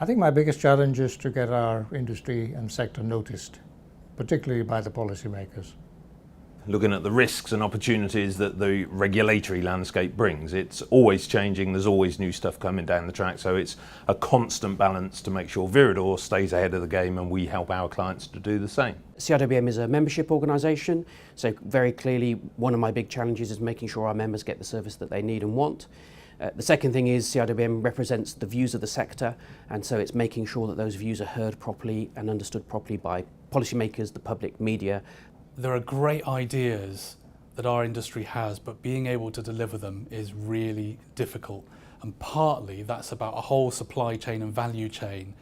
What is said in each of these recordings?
I think my biggest challenge is to get our industry and sector noticed, particularly by the policymakers. Looking at the risks and opportunities that the regulatory landscape brings. It's always changing, there's always new stuff coming down the track, so it's a constant balance to make sure Viridor stays ahead of the game and we help our clients to do the same. CIWM is a membership organisation, so very clearly one of my big challenges is making sure our members get the service that they need and want. The second thing is CIWM represents the views of the sector, and so it's making sure that those views are heard properly and understood properly by policymakers, the public, media. There are great ideas that our industry has, but being able to deliver them is really difficult. And partly that's about a whole supply chain and value chain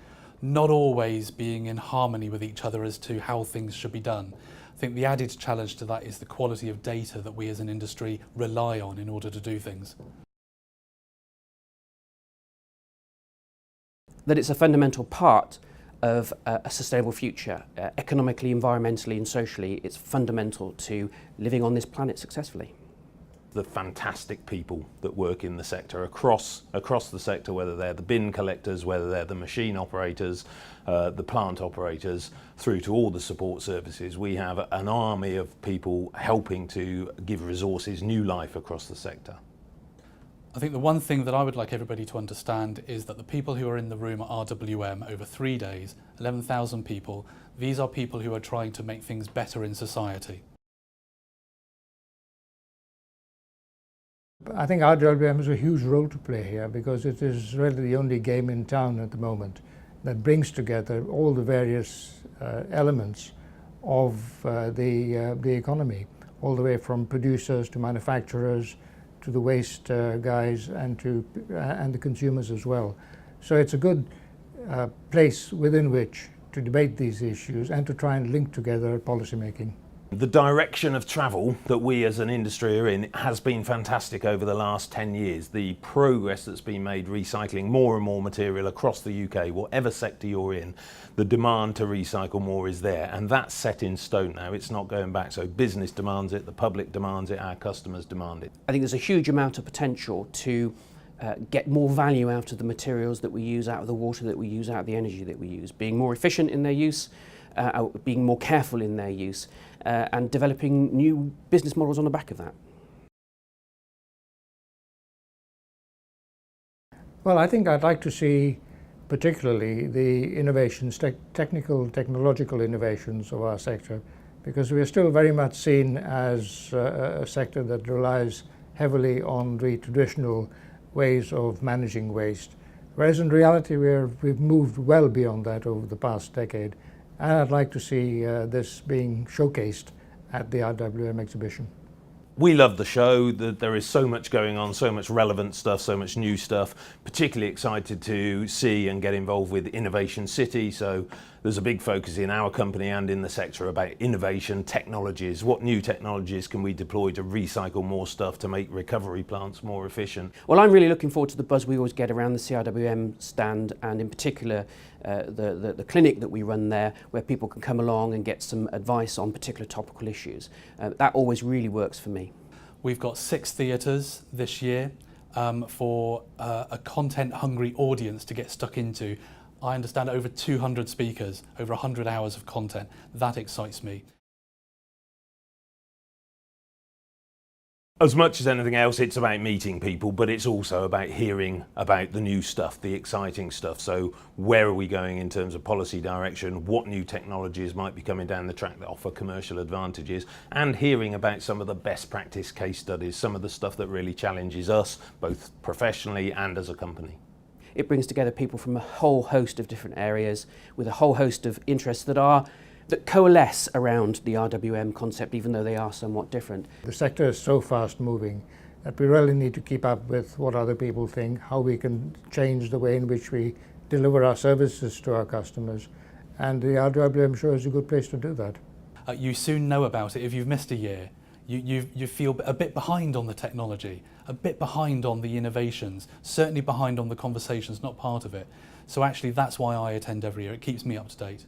not always being in harmony with each other as to how things should be done. I think the added challenge to that is the quality of data that we as an industry rely on in order to do things. That it's a fundamental part of a sustainable future, economically, environmentally and socially. It's fundamental to living on this planet successfully. The fantastic people that work in the sector, across the sector, whether they're the bin collectors, whether they're the machine operators, the plant operators, through to all the support services. We have an army of people helping to give resources new life across the sector. I think the one thing that I would like everybody to understand is that the people who are in the room at RWM over 3 days, 11,000 people, these are people who are trying to make things better in society. I think RWM has a huge role to play here because it is really the only game in town at the moment that brings together all the various elements of the economy, all the way from producers to manufacturers, to the waste guys and the consumers as well. So it's a good place within which to debate these issues and to try and link together policy making. The direction of travel that we as an industry are in has been fantastic over the last 10 years. The progress that's been made recycling more and more material across the UK, whatever sector you're in, the demand to recycle more is there, and that's set in stone now. It's not going back. So business demands it, the public demands it, our customers demand it. I think there's a huge amount of potential to get more value out of the materials that we use, out of the water that we use, out of the energy that we use, being more efficient in their use, being more careful in their use, and developing new business models on the back of that. Well, I think I'd like to see particularly the innovations, technological innovations of our sector, because we are still very much seen as a sector that relies heavily on the traditional ways of managing waste, whereas in reality we've moved well beyond that over the past decade. And I'd like to see this being showcased at the RWM exhibition. We love the show. There is so much going on, so much relevant stuff, so much new stuff. Particularly excited to see and get involved with Innovation City. So there's a big focus in our company and in the sector about innovation, technologies. What new technologies can we deploy to recycle more stuff, to make recovery plants more efficient? Well, I'm really looking forward to the buzz we always get around the CIWM stand, and in particular the clinic that we run there, where people can come along and get some advice on particular topical issues. That always really works for me. We've got 6 theatres this year for a content-hungry audience to get stuck into. I understand over 200 speakers, over 100 hours of content. That excites me. As much as anything else, it's about meeting people, but it's also about hearing about the new stuff, the exciting stuff. So where are we going in terms of policy direction? What new technologies might be coming down the track that offer commercial advantages? And hearing about some of the best practice case studies, some of the stuff that really challenges us, both professionally and as a company. It brings together people from a whole host of different areas with a whole host of interests that coalesce around the RWM concept, even though they are somewhat different. The sector is so fast moving that we really need to keep up with what other people think, how we can change the way in which we deliver our services to our customers. And the RWM show is a good place to do that. You soon know about it if you've missed a year. You feel a bit behind on the technology, a bit behind on the innovations, certainly behind on the conversations, not part of it. So actually that's why I attend every year. It keeps me up to date.